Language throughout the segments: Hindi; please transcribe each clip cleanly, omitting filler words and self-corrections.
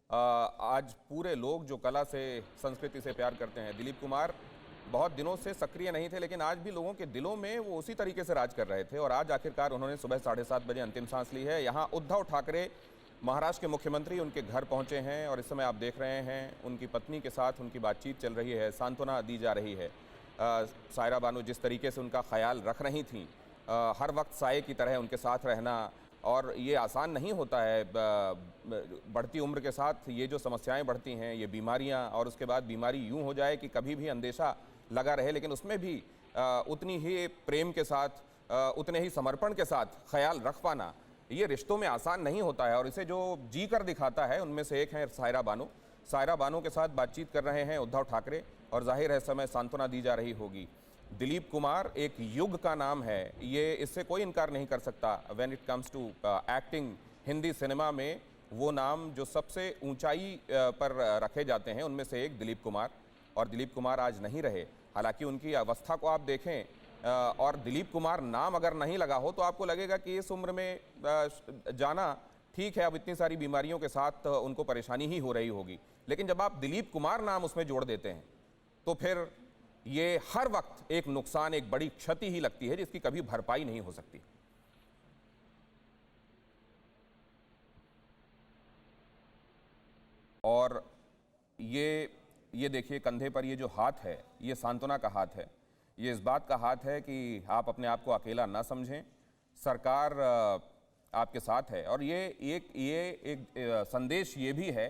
आज पूरे लोग जो कला से, संस्कृति से प्यार करते हैं, दिलीप कुमार बहुत दिनों से सक्रिय नहीं थे, लेकिन आज भी लोगों के दिलों में वो उसी तरीके से राज कर रहे थे। और आज आखिरकार उन्होंने सुबह 7:30 बजे अंतिम सांस ली है। यहाँ उद्धव ठाकरे, महाराष्ट्र के मुख्यमंत्री, उनके घर पहुंचे हैं और इस समय आप देख रहे हैं उनकी पत्नी के साथ उनकी बातचीत चल रही है, सांत्वना दी जा रही है। सायरा बानू जिस तरीके से उनका ख्याल रख रही थीं, हर वक्त साये की तरह उनके साथ रहना, और ये आसान नहीं होता है। बढ़ती उम्र के साथ ये जो समस्याएं बढ़ती हैं, ये बीमारियां, और उसके बाद बीमारी यूं हो जाए कि कभी भी अंदेशा लगा रहे, लेकिन उसमें भी उतनी ही प्रेम के साथ, उतने ही समर्पण के साथ ख्याल रख पाना, ये रिश्तों में आसान नहीं होता है। और इसे जो जी कर दिखाता है उनमें से एक है सायरा बानू। सायरा बानू के साथ बातचीत कर रहे हैं उद्धव ठाकरे, और जाहिर है समय सांत्वना दी जा रही होगी। दिलीप कुमार एक युग का नाम है, ये इससे कोई इनकार नहीं कर सकता। When it comes to acting, Hindi cinema में वो नाम जो सबसे ऊंचाई पर रखे जाते हैं उनमें से एक दिलीप कुमार। और दिलीप कुमार आज नहीं रहे, हालांकि उनकी अवस्था को आप देखें और दिलीप कुमार नाम अगर नहीं लगा हो तो आपको लगेगा कि इस उम्र में जाना ठीक है, अब इतनी सारी बीमारियों के साथ उनको परेशानी ही हो रही होगी। लेकिन जब आप दिलीप कुमार नाम उसमें जोड़ देते हैं तो फिर ये हर वक्त एक नुकसान, एक बड़ी क्षति ही लगती है जिसकी कभी भरपाई नहीं हो सकती। और ये देखिए कंधे पर ये जो हाथ है, ये सांत्वना का हाथ है। ये इस बात का हाथ है कि आप अपने आप को अकेला ना समझें, सरकार आपके साथ है। और ये एक संदेश ये भी है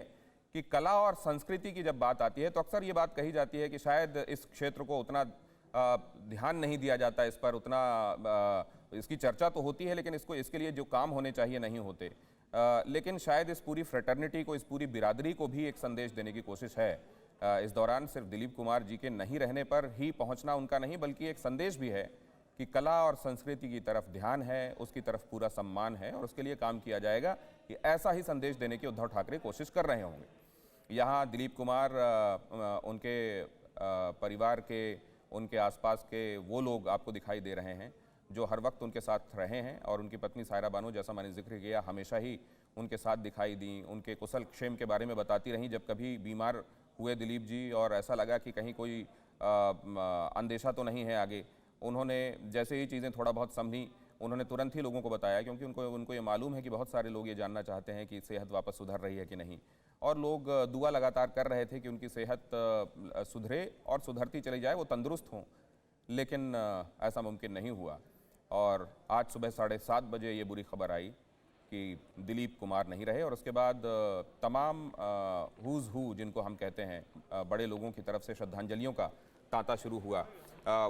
कि कला और संस्कृति की जब बात आती है तो अक्सर ये बात कही जाती है कि शायद इस क्षेत्र को उतना ध्यान नहीं दिया जाता, इस पर उतना इसकी चर्चा तो होती है, लेकिन इसके लिए जो काम होने चाहिए नहीं होते। लेकिन शायद इस पूरी फ्रेटर्निटी को, इस पूरी बिरादरी को भी एक संदेश देने की कोशिश है। इस दौरान सिर्फ दिलीप कुमार जी के नहीं रहने पर ही पहुंचना उनका नहीं, बल्कि एक संदेश भी है कि कला और संस्कृति की तरफ ध्यान है, उसकी तरफ पूरा सम्मान है, और उसके लिए काम किया जाएगा। कि ऐसा ही संदेश देने की उद्धव ठाकरे कोशिश कर रहे होंगे। यहाँ दिलीप कुमार, उनके परिवार के, उनके आसपास के वो लोग आपको दिखाई दे रहे हैं जो हर वक्त उनके साथ रहे हैं। और उनकी पत्नी सायरा बानू, जैसा मैंने जिक्र किया, हमेशा ही उनके साथ दिखाई दी, उनके कुशल क्षेम के बारे में बताती रहीं। जब कभी बीमार हुए दिलीप जी और ऐसा लगा कि कहीं कोई अंदेशा तो नहीं है आगे, उन्होंने जैसे ही चीज़ें थोड़ा बहुत समझी, उन्होंने तुरंत ही लोगों को बताया, क्योंकि उनको ये मालूम है कि बहुत सारे लोग ये जानना चाहते हैं कि सेहत वापस सुधर रही है कि नहीं। और लोग दुआ लगातार कर रहे थे कि उनकी सेहत सुधरे और सुधरती चली जाए, वो तंदुरुस्त हों, लेकिन ऐसा मुमकिन नहीं हुआ। और आज सुबह 7:30 बजे ये बुरी खबर आई कि दिलीप कुमार नहीं रहे। और उसके बाद तमाम हुज़ हू, जिनको हम कहते हैं, बड़े लोगों की तरफ से श्रद्धांजलियों का तांता शुरू हुआ।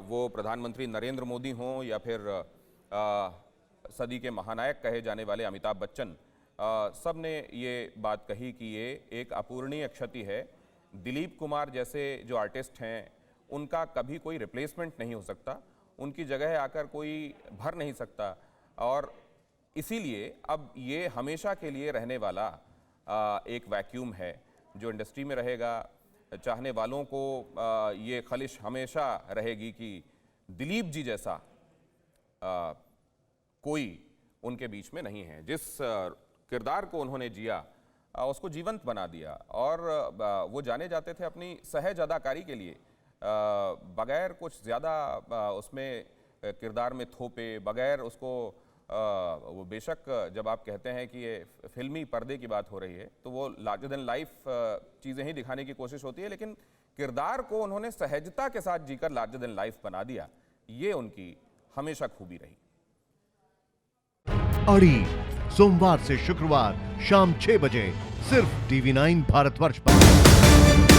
वो प्रधानमंत्री नरेंद्र मोदी हों या फिर सदी के महानायक कहे जाने वाले अमिताभ बच्चन, सब ने ये बात कही कि ये एक अपूरणीय क्षति है। दिलीप कुमार जैसे जो आर्टिस्ट हैं, उनका कभी कोई रिप्लेसमेंट नहीं हो सकता, उनकी जगह आकर कोई भर नहीं सकता। और इसीलिए अब ये हमेशा के लिए रहने वाला एक वैक्यूम है जो इंडस्ट्री में रहेगा। चाहने वालों को ये खलिश हमेशा रहेगी कि दिलीप जी जैसा कोई उनके बीच में नहीं है। जिस किरदार को उन्होंने जिया, उसको जीवंत बना दिया। और वो जाने जाते थे अपनी सहज अदाकारी के लिए, बगैर कुछ ज़्यादा उसमें किरदार में थोपे, बगैर उसको वो बेशक जब आप कहते हैं कि ये फिल्मी पर्दे की बात हो रही है तो वो लार्जर देन लाइफ चीज़ें ही दिखाने की कोशिश होती है, लेकिन किरदार को उन्होंने सहजता के साथ जीकर लार्जर देन लाइफ बना दिया। ये उनकी हमेशा खूबी रही। अड़ी सोमवार से शुक्रवार शाम 6 बजे सिर्फ TV9 भारतवर्ष पर।